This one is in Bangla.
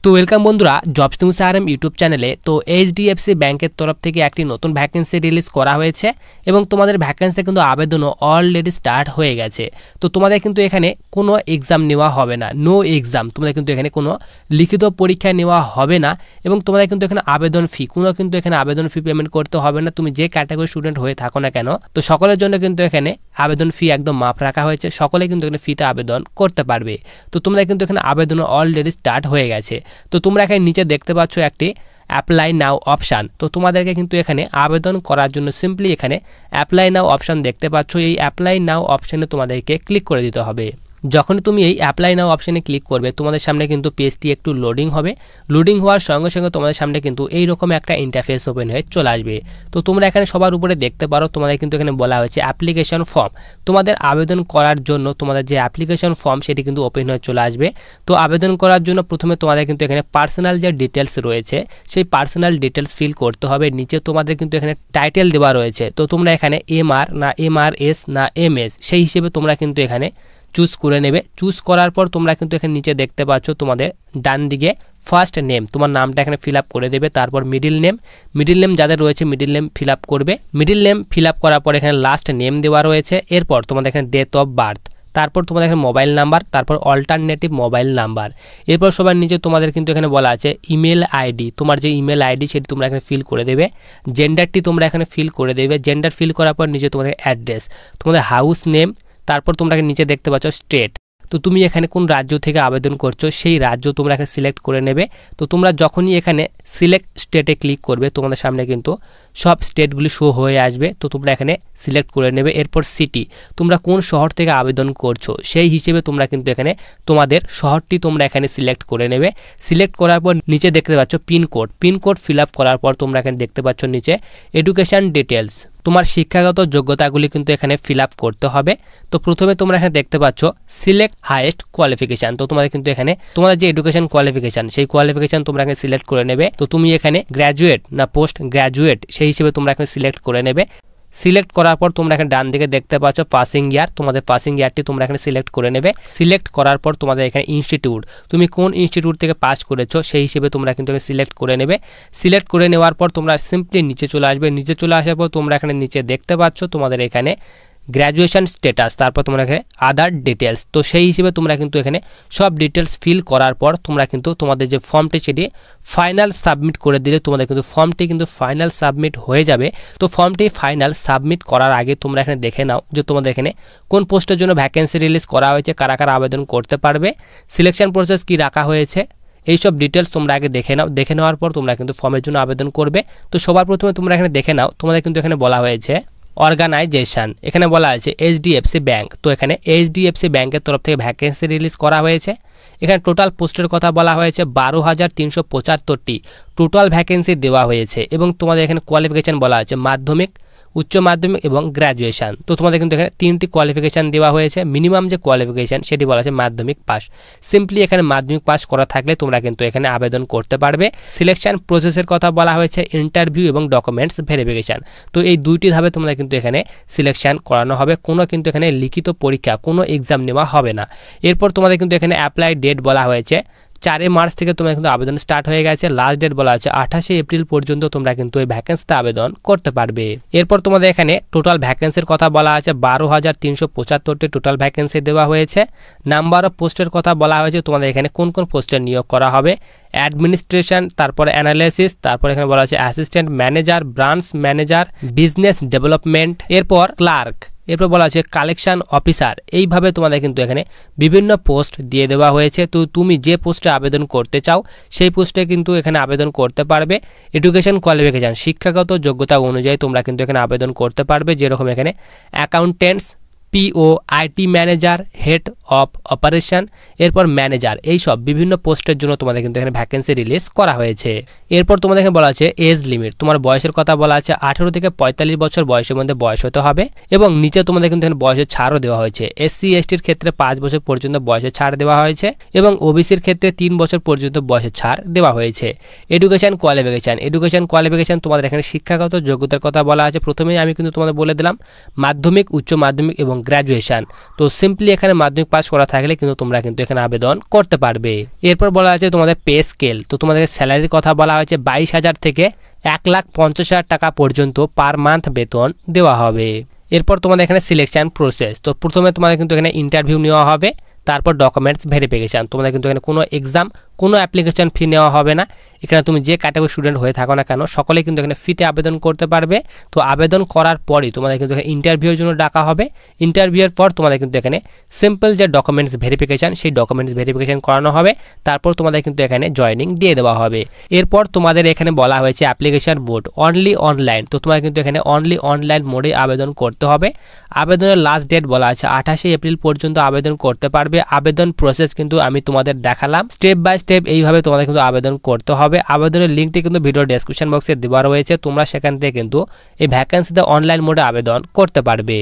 তো ওয়েলকাম বন্ধুরা, জবস নিউজ আরএম ইউটিউব চ্যানেলে। তো এইচডিএফসি ব্যাংকের তরফ থেকে একটি নতুন ভ্যাকেন্সি রিলিজ করা হয়েছে এবং তোমাদের ভ্যাকেন্সি কিন্তু আবেদনও অলরেডি স্টার্ট হয়ে গেছে। তো তোমাদের কিন্তু এখানে কোনো এক্সাম নেওয়া হবে না, নো এক্সাম। তোমাদের কিন্তু এখানে কোনো লিখিত পরীক্ষা নেওয়া হবে না এবং তোমাদের কিন্তু এখানে আবেদন ফি কিন্তু এখানে আবেদন ফি পেমেন্ট করতে হবে না। তুমি যে ক্যাটাগরি স্টুডেন্ট হয়ে থাকো না কেন, তো সকলের জন্য কিন্তু এখানে আবেদন ফি একদম মাফ রাখা হয়েছে। সকলে কিন্তু এখানে ফিতে আবেদন করতে পারবে। তো তোমরা কিন্তু এখানে আবেদন অলরেডি স্টার্ট হয়ে গেছে। তো তোমরা এখানে নিচে দেখতে পাচ্ছ একটি অ্যাপ্লাই নাও অপশান। তো তোমাদেরকে কিন্তু এখানে আবেদন করার জন্য সিম্পলি এখানে অ্যাপ্লাই নাও অপশান দেখতে পাচ্ছ। এই অ্যাপ্লাই নাও অপশানে তোমাদেরকে ক্লিক করে দিতে হবে। যখনই তুমি এই অ্যাপ্লাই নাও অপশানে ক্লিক করবে, তোমাদের সামনে কিন্তু পেজটি একটু লোডিং হবে। লোডিং হওয়ার সঙ্গে সঙ্গে তোমাদের সামনে কিন্তু এইরকম একটা ইন্টারফেস ওপেন হয়ে চলে আসবে। তো তোমরা এখানে সবার উপরে দেখতে পারো, তোমাদের কিন্তু এখানে বলা হয়েছে অ্যাপ্লিকেশন ফর্ম। তোমাদের আবেদন করার জন্য তোমাদের যে অ্যাপ্লিকেশন ফর্ম সেটি কিন্তু ওপেন হয়ে চলে আসবে। তো আবেদন করার জন্য প্রথমে তোমাদের কিন্তু এখানে পার্সোনাল যে ডিটেলস রয়েছে সেই পার্সোনাল ডিটেলস ফিল করতে হবে। নিচে তোমাদের কিন্তু এখানে টাইটেল দেওয়া রয়েছে। তো তোমরা এখানে MR না MRS না MS সেই হিসেবে তোমরা কিন্তু এখানে চুজ করে নেবে। চুজ করার পর তোমরা কিন্তু এখানে নিচে দেখতে পাচ্ছ তোমাদের ডান দিকে ফার্স্ট নেম, তোমার নামটা এখানে ফিল আপ করে দেবে। তারপর মিডিল নেম যাদের রয়েছে মিডিল নেম ফিল আপ করবে। মিডিল নেম ফিল আপ করার পর এখানে লাস্ট নেম দেওয়া রয়েছে। এরপর তোমাদের এখানে ডেট অফ বার্থ, তারপর তোমাদের এখানে মোবাইল নাম্বার, তারপর অল্টারনেটিভ মোবাইল নাম্বার। এরপর সবার নিচে তোমাদের কিন্তু এখানে বলা আছে ইমেল আইডি, তোমার যে ইমেল আইডি সেটি তোমরা এখানে ফিল করে দেবে। জেন্ডারটি তোমরা এখানে ফিল করে দেবে। জেন্ডার ফিল করার পর নিচে তোমাদের অ্যাড্রেস, তোমাদের হাউস নেম, তারপর তোমরা নিচে দেখতে পাচ্ছ স্টেট। তো তুমি এখানে কোন রাজ্য থেকে আবেদন করছো সেই রাজ্য তোমরা এখানে সিলেক্ট করে নেবে। তো তোমরা যখনই এখানে সিলেক্ট স্টেটে ক্লিক করবে, তোমাদের সামনে কিন্তু সব স্টেটগুলি শো হয়ে আসবে। তো তোমরা এখানে সিলেক্ট করে নেবে। এরপর সিটি, তোমরা কোন শহর থেকে আবেদন করছো সেই হিসেবে তোমরা কিন্তু এখানে তোমাদের শহরটি তোমরা এখানে সিলেক্ট করে নেবে। সিলেক্ট করার পর নিচে দেখতে পাচ্ছ পিনকোড ফিল আপ করার পর তোমরা এখানে দেখতে পাচ্ছ নিচে এডুকেশন ডিটেলস, তোমার শিক্ষাগত যোগ্যতাগুলি কিন্তু এখানে ফিল আপ করতে হবে। তো প্রথমে তোমরা এখানে দেখতে পাচ্ছ সিলেক্ট হাইয়েস্ট কোয়ালিফিকেশন। তো তোমাদের কিন্তু এখানে তোমাদের যে এডুকেশন কোয়ালিফিকেশন সেই কোয়ালিফিকেশন তোমরা এখানে সিলেক্ট করে নেবে। তো তুমি এখানে গ্র্যাজুয়েট না পোস্ট গ্র্যাজুয়েট সেই হিসেবে তোমরা এখানে সিলেক্ট করে নেবে। সিলেক্ট করার পর তোমরা এখানে ডান দিকে দেখতে পাচ্ছ পাসিং ইয়ার, তোমাদের পাসিং ইয়ারটি তোমরা এখানে সিলেক্ট করে নেবে। সিলেক্ট করার পর তোমাদের এখানে ইনস্টিটিউট, তুমি কোন ইনস্টিটিউট থেকে পাস করেছো সেই হিসেবে তোমরা কিন্তু সিলেক্ট করে নেবে। সিলেক্ট করে নেওয়ার পর তোমরা সিম্পলি নিচে চলে আসবে। নিচে চলে আসার পর তোমরা এখানে নিচে দেখতে পাচ্ছ তোমাদের এখানে গ্র্যাজুয়েশন স্ট্যাটাস, তারপর তোমরা এখানে আদার ডিটেলস। তো সেই হিসেবে তোমরা কিন্তু এখানে সব ডিটেলস ফিল করার পর তোমরা কিন্তু তোমাদের যে ফর্মটি সেটি ফাইনাল সাবমিট করে দিলে তোমাদের কিন্তু ফর্মটি কিন্তু ফাইনাল সাবমিট হয়ে যাবে। তো ফর্মটি ফাইনাল সাবমিট করার আগে তোমরা এখানে দেখে নাও যে তোমাদের এখানে কোন পোস্টের জন্য ভ্যাকেন্সি রিলিজ করা হয়েছে, কারা কারা আবেদন করতে পারবে, সিলেকশন প্রসেস কি রাখা হয়েছে, এইসব ডিটেলস তোমরা আগে দেখে নাও। দেখে নেওয়ার পর তোমরা কিন্তু ফর্মের জন্য আবেদন করবে। তো সবার প্রথমে তোমরা এখানে দেখে নাও, তোমাদের কিন্তু এখানে বলা হয়েছে অর্গানাইজেশন, এখানে বলা হয়েছে এইচডিএফসি ব্যাংক। তো এখানে এইচডিএফসি ব্যাংকের তরফ থেকে ভ্যাকেন্সি রিলিজ করা হয়েছে। এখানে টোটাল পোস্টের কথা বলা হয়েছে 12,375টি টোটাল ভ্যাকেন্সি দেওয়া হয়েছে এবং তোমাদের এখানে কোয়ালিফিকেশান বলা হয়েছে মাধ্যমিক, উচ্চ মাধ্যমিক এবং গ্র্যাজুয়েশন। তো তোমাদের কিন্তু এখানে 3টি কোয়ালিফিকেশান দেওয়া হয়েছে। মিনিমাম যে কোয়ালিফিকেশান সেটি বলা আছে মাধ্যমিক পাস। সিম্পলি এখানে মাধ্যমিক পাস করা থাকলে তোমরা কিন্তু এখানে আবেদন করতে পারবে। সিলেকশন প্রসেসের কথা বলা হয়েছে ইন্টারভিউ এবং ডকুমেন্টস ভেরিফিকেশান। তো এই দুইটি ধাপে তোমরা কিন্তু এখানে সিলেকশন করানো হবে। কোনো কিন্তু এখানে লিখিত পরীক্ষা কোনো এক্সাম নেওয়া হবে না। এরপর তোমাদের কিন্তু এখানে অ্যাপ্লাই ডেট বলা হয়েছে 4 মার্চ থেকে তোমরা কিন্তু আবেদন স্টার্ট হয়ে গেছে। লাস্ট ডেট বলা আছে 28 এপ্রিল পর্যন্ত তোমরা কিন্তু এই ভ্যাকেন্সিতে আবেদন করতে পারবে। এরপর তোমাদের এখানে টোটাল ভ্যাকেন্সির কথা বলা আছে 12,375টি টোটাল ভ্যাকেন্সি দেওয়া হয়েছে। নাম্বার অফ পোস্টের কথা বলা হয়েছে, তোমাদের এখানে কোন কোন পোস্টে নিয়োগ করা হবে, অ্যাডমিনিস্ট্রেশন, তারপরে অ্যানালাইসিস, তারপর এখানে বলা আছে assistant manager, branch manager, business development, এরপর ক্লার্ক, এরপর বলা আছে কালেকশন অফিসার। এইভাবে তোমাদের কিন্তু এখানে বিভিন্ন পোস্ট দিয়ে দেওয়া হয়েছে। তো তুমি যে পোস্টে আবেদন করতে চাও সেই পোস্টে কিন্তু এখানে আবেদন করতে পারবে। এডুকেশন কোয়ালিফিকেশান, শিক্ষাগত যোগ্যতা অনুযায়ী তোমরা কিন্তু এখানে আবেদন করতে পারবে। যেরকম এখানে accountants, PO, IT manager, head of operation, এরপর ম্যানেজার, এইসব বিভিন্ন পোস্টের জন্য তোমাদের কিন্তু এখানে ভ্যাকেন্সি রিলিজ করা হয়েছে। এরপর তোমাদের এখানে বলা আছে এজ লিমিট, তোমার বয়সের কথা বলা আছে 18 থেকে 45 বছর বয়সের মধ্যে বয়স হতে হবে এবং নিচে তোমাদের কিন্তু এখানে বয়সের ছাড়ও দেওয়া হয়েছে। SC STর ক্ষেত্রে 5 বছর পর্যন্ত বয়সের ছাড় দেওয়া হয়েছে এবং OBCর ক্ষেত্রে 3 বছর পর্যন্ত বয়সের ছাড় দেওয়া হয়েছে। এডুকেশন কোয়ালিফিকেশান তোমাদের এখানে শিক্ষাগত যোগ্যতার কথা বলা আছে। প্রথমেই আমি কিন্তু তোমাদের বলে দিলাম মাধ্যমিক, উচ্চ মাধ্যমিক এবং গ্র্যাজুয়েশন। তো সিম্পলি এখানে মাধ্যমিক পাস করা থাকলে কিন্তু তোমরা কিন্তু এখানে আবেদন করতে পারবে। এরপর বলা আছে তোমাদের পে স্কেল। তো তোমাদের স্যালারির কথা বলা হয়েছে 22,000 থেকে 1,50,000 টাকা পর্যন্ত পার মান্থ বেতন দেওয়া হবে। এরপর তোমাদের এখানে সিলেকশন প্রসেস। তো প্রথমে তোমাদের কিন্তু এখানে ইন্টারভিউ নেওয়া হবে, তারপর ডকুমেন্টস ভেরিফিকেশান। তোমাদের কিন্তু এখানে কোনো এক্সাম, কোনো অ্যাপ্লিকেশন ফি নেওয়া হবে না। এখানে তুমি যে ক্যাটাগরি স্টুডেন্ট হয়ে থাকো না কেন সকলেই কিন্তু এখানে ফ্রিতে আবেদন করতে পারবে। তো আবেদন করার পরই তোমাদের কিন্তু এখানে ইন্টারভিউর জন্য ডাকা হবে। ইন্টারভিউয়ের পর তোমাদের কিন্তু এখানে সিম্পল যে ডকুমেন্টস ভেরিফিকেশান, সেই ডকুমেন্টস ভেরিফিকেশান করানো হবে। তারপর তোমাদের কিন্তু এখানে জয়নিং দিয়ে দেওয়া হবে। এরপর তোমাদের এখানে বলা হয়েছে অ্যাপ্লিকেশন মোড অনলি অনলাইন। তো তোমাদের কিন্তু এখানে অনলি অনলাইন মোডে আবেদন করতে হবে। আবেদনের লাস্ট ডেট বলা আছে 28শে এপ্রিল পর্যন্ত আবেদন করতে পারবে। আবেদন প্রসেস কিন্তু আমি তোমাদের দেখালাম স্টেপ বাই স্টেপ, এইভাবে তোমাদের কিন্তু আবেদন করতে হবে। আবেদনের লিঙ্কটি কিন্তু ভিডিও ডেসক্রিপশন বক্সে দেওয়া রয়েছে, তোমরা সেখান থেকে কিন্তু এই ভ্যাকেন্সিতে অনলাইন মোডে আবেদন করতে পারবে।